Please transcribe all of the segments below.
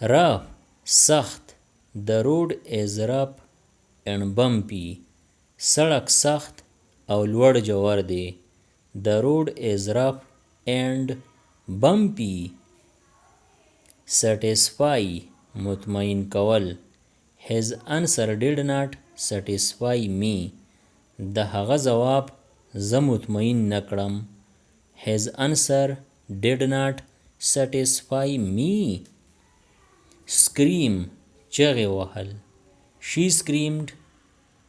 rough سخت. The road is rough and bumpy. سړک سخت او لوړ جوړ دی. The road is rough and bumpy. Satisfy مطمئن کول. His answer did not satisfy me. د هغه ځواب زه مطمئن نکړم. His answer did not satisfy me. Scream چغې وهل. She screamed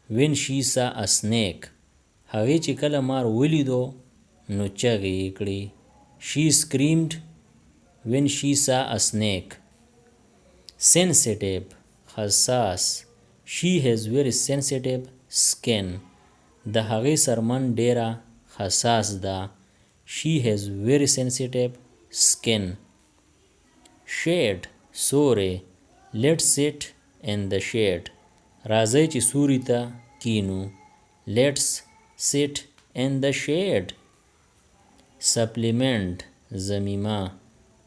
when she saw a snake. هغې چې کله مار ولیدو نو چغې یې کړې. She screamed when she saw a snake. Sensitive حساس. She has very sensitive skin. د هغې څرمن ډیره حساس ده. She has very sensitive skin. Shade سوری. Let's sit in the shade. راځئ چې سوري ته کینو. Let's sit in the shade. Supplement ضمیمه.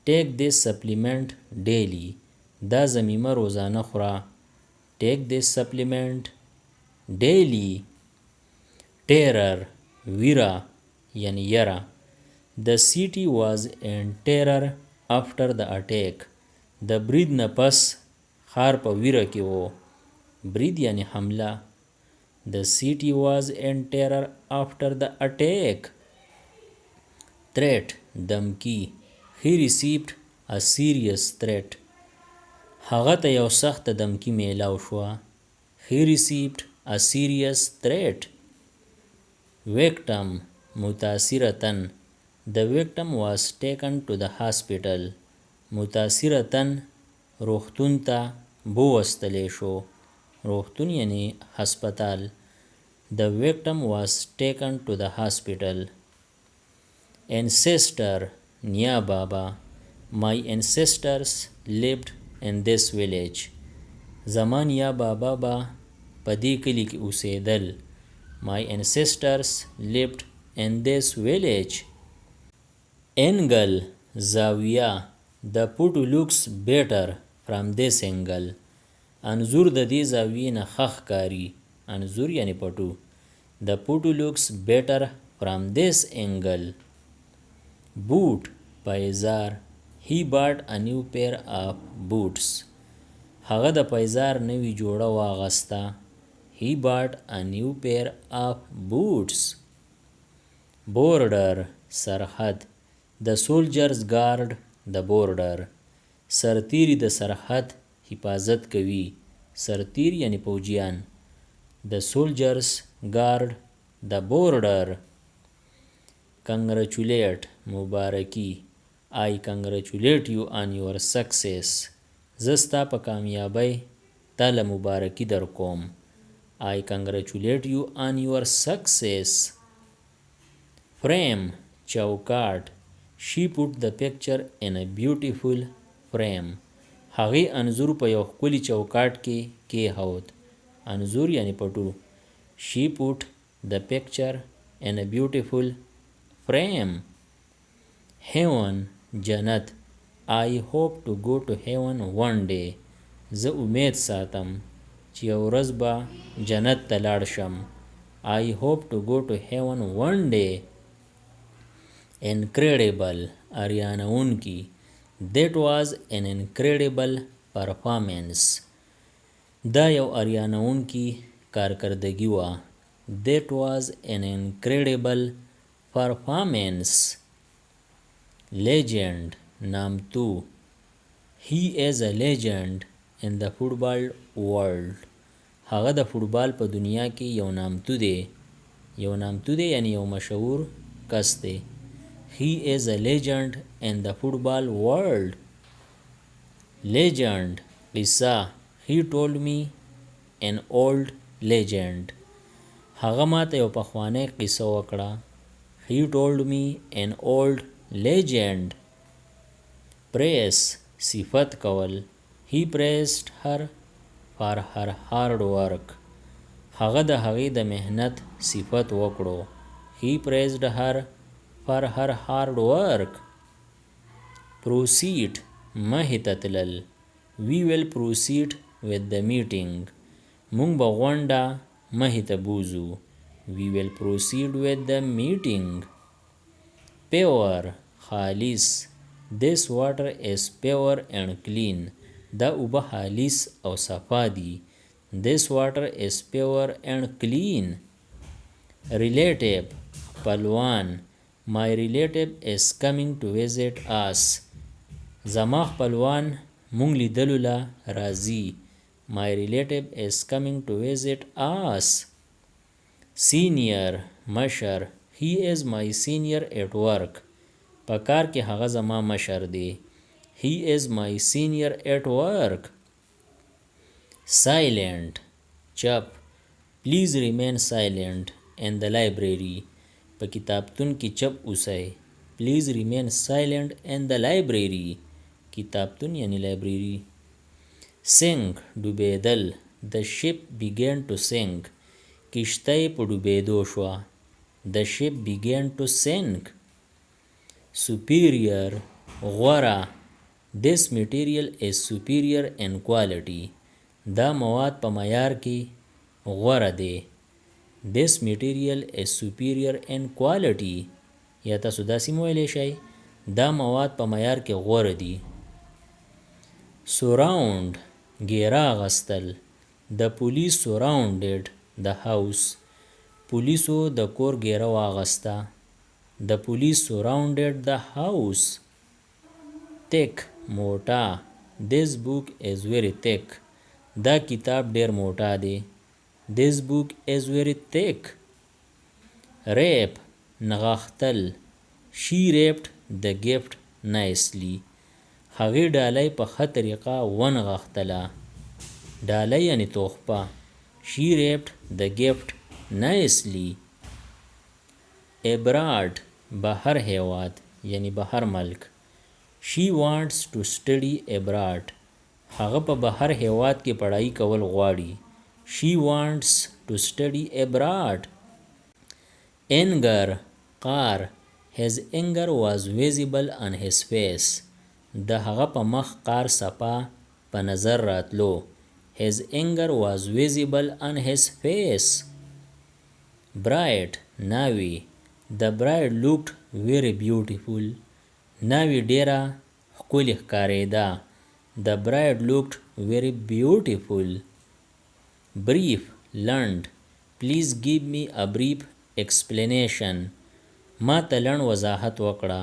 Take this supplement daily. دا ضمیمه روزانه خوره. Take this supplement daily. Terror ویره یعنی یره. The city was in terror after the attack. د برید نه پس ښار په ویره کې و. برید یعنی حمله. The city was in terror after the attack. Threat دمکی. He received a serious threat. هغه ته یو سخت دمکی میلاو شوه. He received a serious threat. Victim متاثره تن. The victim was taken to the hospital. متاثره تن روغتون ته بوستلی شو. روغتون یعنی هسپتال. The victim was taken to the hospital. Ancestor نیا بابا. My ancestors lived in this village. زمان یا بابا با په دې کلي کې اوسېدل. My ancestors lived in this village. Angle زاویه. The photo looks better from this angle. انظور د دې زاویې نه ښه ښکاري. انظور یعنی پټو. The photo looks better from this angle. Boot پایزار. He bought a new pair of boots. هغه د پایزار نوی جوړه واغسته. He bought a new pair of boots. Border سرحد. The soldiers guard the border. سرتیری د سرحد حفاظت کوي. سرتیر یعنی پوجیان. The soldiers guard the border. Congratulate مبارکی. I congratulate you on your success. زه ستا په کامیابی تاله مبارکی در کوم. I congratulate you on your success. Frame چوکاټ. She put the picture in a beautiful frame. هغې انځور په یو ښکلي چوکاټ کې کېښود. انځور یعنی پټو. She put the picture in a beautiful frame. Heaven جنت. I hope to go to heaven one day. زه امید ساتم چې یو ورځ به جنت ته لاړ شم. I hope to go to heaven one day. Incredible اریانونکی. That was an incredible performance. دا یو اریانونکی کارکردگی وه. That was an incredible performance. Legend نامتو. He is a legend in the football world. هغه د فوټبال په دنیا کې یو نامتو دی. یو نامتو دی یعنی یو مشهور کس دی. He is a legend in the football world. Legend قصه. He told me an old legend. هغه ماته یو پخوانی قصه وکړه. He told me an old legend. Praise صفت کول. He praised her for her hard work. هغه د هغې د مهنت صفت وکړو. He praised her for her hard work. Proceed مخې ته تلل. We will proceed with the meeting. مونږ به غونډه مخې ته بوځو. We will proceed with the meeting. Pure خالص. This water is pure and clean. دا اوبه خالص او صفا دي. This water is pure and clean. Relative خپلوان. My relative is coming to visit us. زما خپلوان مونږ لیدلو له راځي. My relative is coming to visit us. Senior مشر. He is my senior at work. په کار کې هغه زما مشر دی. He is my senior at work. Silent چپ. Please remain silent in the library. په کتابتون کې چپ اوسئ. Please remain silent in the library. کتابتون یعنی لایبرری. Sink ډوبېدل. The ship began to sink. کشتۍ په ډوبېدو شوه. The ship began to sink. Superior غوره. This material is superior in quality. دا مواد په معیار کې غوره دی. This material is superior in quality. یا تاسو داسې ویلی شئ دا مواد په معیار کې غوره دي. Surround ګیره اخیستل. The police surrounded the house. پولیسو د کور ګیره واخیسته. The police surrounded the house. Thick موټه. This book is very thick. دا کتاب ډیر موټه دی. This book is very thick. Rape نغښتل. She raped the gift nicely. هغې ډالۍ په ښه طریقه ونغښتله. ډالۍ یعنې تحفه. She raped the gift nicely. Abroad بهر هیواد یعنی بهر ملک. She wants to study abroad. هغه په بهر هیواد کې پړهایي کول غواړي. She wants to study abroad. Anger قار. His anger was visible on his face. د هغه په مخ قار صفا په نظر راتلو. His anger was visible on his face. Bride ناوی. The bride looked very beautiful. ناوی ډیره ښکلې ښکارېده. The bride looked very beautiful. Brief لنډ. Please give me a brief explanation. ما ته لنډ وضاحت وکړه.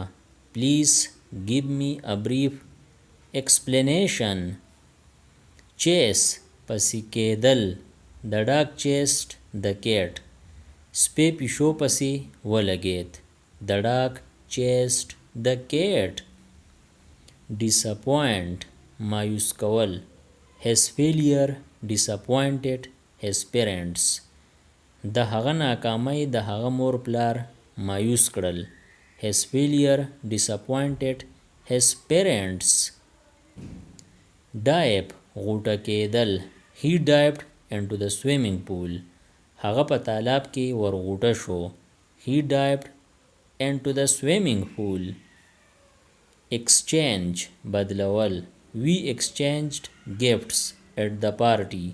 Please give me a brief explanation. Chase پسې کېدل. The dog chased the cat. سپی پیشو پسې ولګېد. The dog chased the cat. Disappoint مایوس کول. His failure disappointed his parents. د هغه ناکامۍ د هغه مور پلار مایوس کړل. His failure disappointed his parents. Dive غوټه کېدل. He dived into the swimming pool. هغه په تالاب کې ورغوټه شو. He dived into the swimming pool. Exchange بدلول. We exchanged gifts at the party.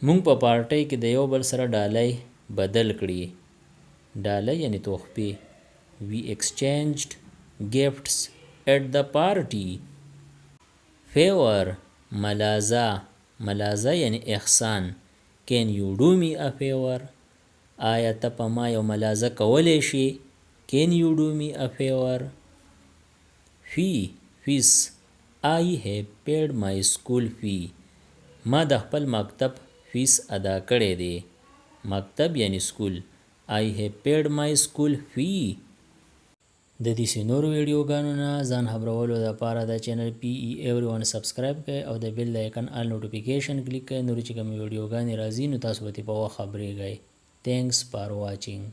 مونږ په پارټۍ کې د یو بل سره ډالۍ بدل کړي. ډالۍ یعنی تحفې. We exchanged gifts at the party. Favor ملازه. ملازه یعنی احسان. Can you do me a favor? آیا ته په ما یو ملازه کولی شي؟ Can you do me a favor? Fee fees. I have paid my school fee. ما د خپل مکتب فیس ادا کړی دی. مکتب یعنی سکول. I have paid my school fee. د دې نورو ویډیوګانو نه ځان خبرولو دپاره د چینل PE everyone سبسکرایب کړئ او د بیل د آیکن آل نوټیفیکیشن کلیک کړئ. نورې چې کومې ویډیوګانې راځي نو تاسو به ترې په وخت خبریږئ. Thanks for watching.